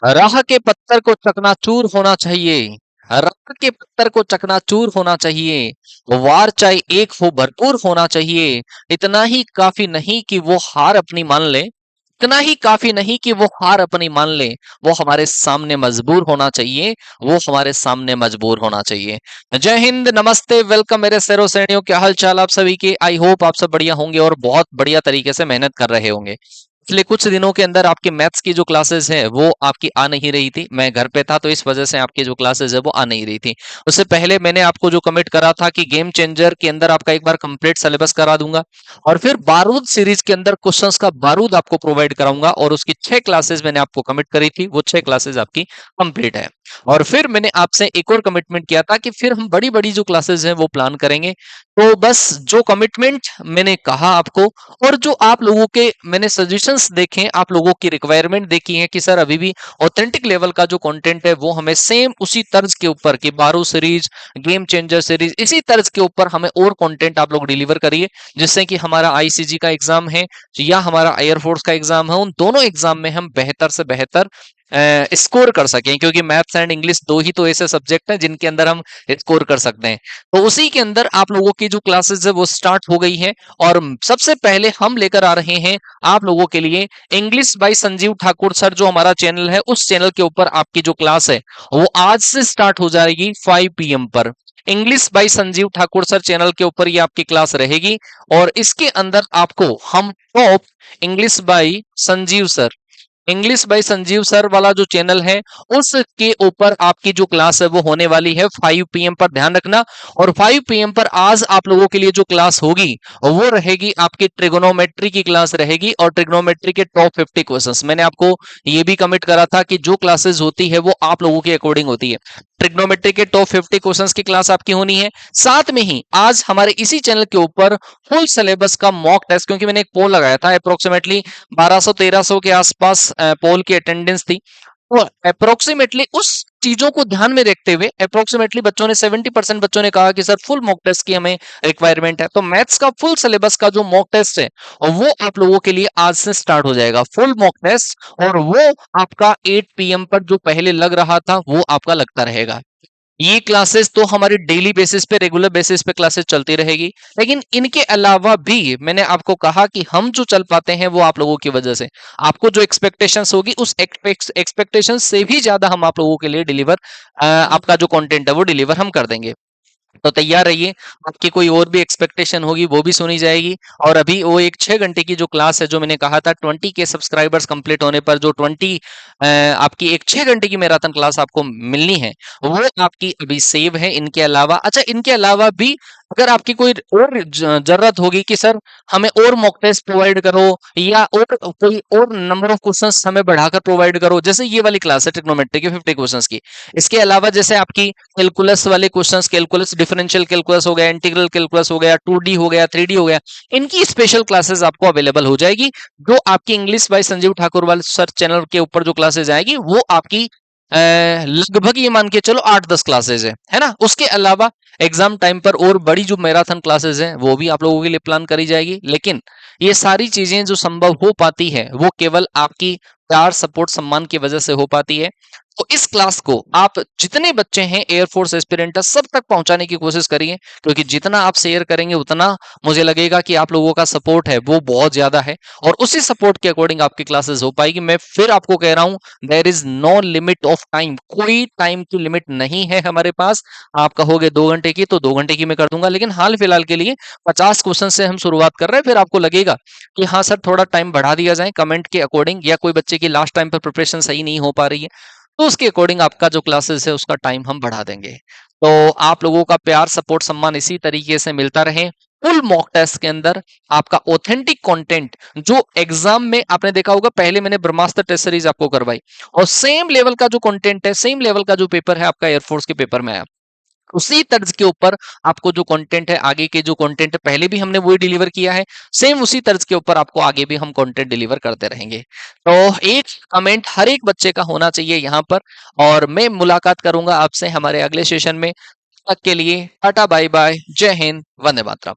राह के पत्थर को चकनाचूर होना चाहिए। राह के पत्थर को चकनाचूर होना चाहिए। वार चाहे एक हो भरपूर होना चाहिए। इतना ही काफी नहीं कि वो हार अपनी मान ले। इतना ही काफी नहीं कि वो हार अपनी मान ले। वो हमारे सामने मजबूर होना चाहिए। वो हमारे सामने मजबूर होना चाहिए। जय हिंद, नमस्ते, वेलकम मेरे सैरो सैनियों, क्या हाल चाल आप सभी के। आई होप आप सब बढ़िया होंगे और बहुत बढ़िया तरीके से मेहनत कर रहे होंगे। पिछले कुछ दिनों के अंदर आपकी मैथ्स की जो क्लासेस है वो आपकी आ नहीं रही थी। मैं घर पे था तो इस वजह से आपकी जो क्लासेस है वो आ नहीं रही थी। उससे पहले मैंने आपको जो कमिट करा था कि गेम चेंजर के अंदर आपका एक बार कंप्लीट सिलेबस करा दूंगा और फिर बारूद सीरीज के अंदर क्वेश्चंस का बारूद आपको प्रोवाइड कराऊंगा और उसकी 6 क्लासेस मैंने आपको कमिट करी थी, वो 6 क्लासेस आपकी कंप्लीट है। और फिर मैंने आपसे एक और कमिटमेंट किया था कि फिर हम बड़ी बड़ी जो क्लासेस हैं वो प्लान करेंगे। तो बस जो कमिटमेंट मैंने कहा आपको और जो आप लोगों के मैंने सजेशंस देखे, आप लोगों की रिक्वायरमेंट देखी है कि सर अभी भी ऑथेंटिक लेवल का जो कंटेंट है वो हमें सेम उसी तर्ज के ऊपर कि बारू सीरीज, गेम चेंजर सीरीज, इसी तर्ज के ऊपर हमें और कंटेंट आप लोग डिलीवर करिए, जिससे कि हमारा आईसीजी का एग्जाम है या हमारा एयरफोर्स का एग्जाम है, उन दोनों एग्जाम में हम बेहतर से बेहतर स्कोर कर सकें, क्योंकि मैथ्स एंड इंग्लिश दो ही तो ऐसे सब्जेक्ट हैं जिनके अंदर हम स्कोर कर सकते हैं। तो उसी के अंदर आप लोगों की जो क्लासेस है वो स्टार्ट हो गई है और सबसे पहले हम लेकर आ रहे हैं आप लोगों के लिए English by Sanjeev Thakur sir, जो हमारा चैनल है उस चैनल के ऊपर आपकी जो क्लास है वो आज से स्टार्ट हो जाएगी 5 पीएम पर। English by Sanjeev Thakur sir channel के ऊपर ये आपकी क्लास रहेगी और इसके अंदर आपको हम top English by Sanjeev sir, English by Sanjeev sir वाला जो चैनल है उसके ऊपर आपकी जो क्लास है वो होने वाली है 5 पीएम पर, ध्यान रखना। और 5 पीएम पर आज आप लोगों के लिए जो क्लास होगी वो रहेगी आपकी ट्रिगोनोमेट्री की क्लास रहेगी और ट्रिगोनोमेट्री के टॉप 50 क्वेश्चंस। मैंने आपको ये भी कमिट करा था कि जो क्लासेस होती है वो आप लोगों के अकॉर्डिंग होती है। ट्रिग्नोमेट्री के टॉप 50 क्वेश्चंस की क्लास आपकी होनी है। साथ में ही आज हमारे इसी चैनल के ऊपर फुल सिलेबस का मॉक टेस्ट, क्योंकि मैंने एक पोल लगाया था, अप्रोक्सीमेटली 1200-1300 के आसपास पोल की अटेंडेंस थी। तो अप्रोक्सीमेटली उस चीजों को ध्यान में रखते हुए अप्रोक्सीमेटली बच्चों ने 70% बच्चों ने कहा कि सर फुल मॉक टेस्ट की हमें रिक्वायरमेंट है। तो मैथ्स का फुल सिलेबस का जो मॉक टेस्ट है और वो आप लोगों के लिए आज से स्टार्ट हो जाएगा, फुल मॉक टेस्ट। और वो आपका 8 पीएम पर जो पहले लग रहा था वो आपका लगता रहेगा। ये क्लासेस तो हमारी डेली बेसिस पे, रेगुलर बेसिस पे क्लासेस चलती रहेगी, लेकिन इनके अलावा भी मैंने आपको कहा कि हम जो चल पाते हैं वो आप लोगों की वजह से। आपको जो एक्सपेक्टेशंस होगी उस एक्सपेक्टेशंस से भी ज्यादा हम आप लोगों के लिए डिलीवर, आपका जो कंटेंट है वो डिलीवर हम कर देंगे। तो तैयार रहिए, आपकी कोई और भी एक्सपेक्टेशन होगी वो भी सुनी जाएगी। और अभी वो एक 6 घंटे की जो क्लास है जो मैंने कहा था 20 के सब्सक्राइबर्स कंप्लीट होने पर जो 20 आपकी एक 6 घंटे की मैराथन क्लास आपको मिलनी है वो आपकी अभी सेव है। इनके अलावा, अच्छा इनके अलावा भी अगर आपकी कोई और जरूरत होगी कि सर हमें और मॉक टेस्ट प्रोवाइड करो या और कोई और नंबर ऑफ क्वेश्चंस हमें बढ़ाकर प्रोवाइड करो, जैसे ये वाली क्लास है ट्रिग्नोमेट्री के 50 क्वेश्चंस की। इसके अलावा जैसे आपकी कैलकुलस वाले क्वेश्चंस, कैलकुलस डिफरेंशियल कैलकुलस हो गया, इंटीग्रल कैलकुलस हो गया, 2D हो गया, 3D हो गया, इनकी स्पेशल क्लासेस आपको अवेलेबल हो जाएगी। जो आपकी इंग्लिश बाय संजीव ठाकुर वाले सर चैनल के ऊपर जो क्लासेस आएगी वो आपकी लगभग ये मान के चलो 8-10 क्लासेस है ना। उसके अलावा एग्जाम टाइम पर और बड़ी जो मैराथन क्लासेस हैं वो भी आप लोगों के लिए प्लान करी जाएगी। लेकिन ये सारी चीजें जो संभव हो पाती है वो केवल आपकी प्यार, सपोर्ट, सम्मान की वजह से हो पाती है। तो इस क्लास को आप जितने बच्चे हैं एयरफोर्स एस्पिरेंट सब तक पहुंचाने की कोशिश करिए, क्योंकि जितना आप शेयर करेंगे उतना मुझे लगेगा कि आप लोगों का सपोर्ट है वो बहुत ज्यादा है और उसी सपोर्ट के अकॉर्डिंग आपकी क्लासेस हो पाएगी। मैं फिर आपको कह रहा हूं, there is no limit of time, कोई टाइम की लिमिट नहीं है हमारे पास। आप कहोगे 2 घंटे की तो 2 घंटे की मैं कर दूंगा, लेकिन हाल फिलहाल के लिए 50 क्वेश्चन से हम शुरुआत कर रहे हैं। फिर आपको लगेगा कि हाँ सर थोड़ा टाइम बढ़ा दिया जाए कमेंट के अकॉर्डिंग, या कोई बच्चे की लास्ट टाइम पर प्रिपरेशन सही नहीं हो पा रही है तो उसके अकॉर्डिंग आपका जो क्लासेस है उसका टाइम हम बढ़ा देंगे। तो आप लोगों का प्यार, सपोर्ट, सम्मान इसी तरीके से मिलता रहे। फुल मॉक टेस्ट के अंदर आपका ऑथेंटिक कंटेंट जो एग्जाम में आपने देखा होगा, पहले मैंने ब्रह्मास्त्र टेस्ट सीरीज आपको करवाई और सेम लेवल का जो कंटेंट है, सेम लेवल का जो पेपर है आपका एयरफोर्स के पेपर में आया, उसी तर्ज के ऊपर आपको जो कंटेंट है, आगे के जो कंटेंट है पहले भी हमने वही डिलीवर किया है, सेम उसी तर्ज के ऊपर आपको आगे भी हम कंटेंट डिलीवर करते रहेंगे। तो एक कमेंट हर एक बच्चे का होना चाहिए यहाँ पर। और मैं मुलाकात करूंगा आपसे हमारे अगले सेशन में। तब तक के लिए टाटा, बाय बाय, जय हिंद, वंदे मातरम।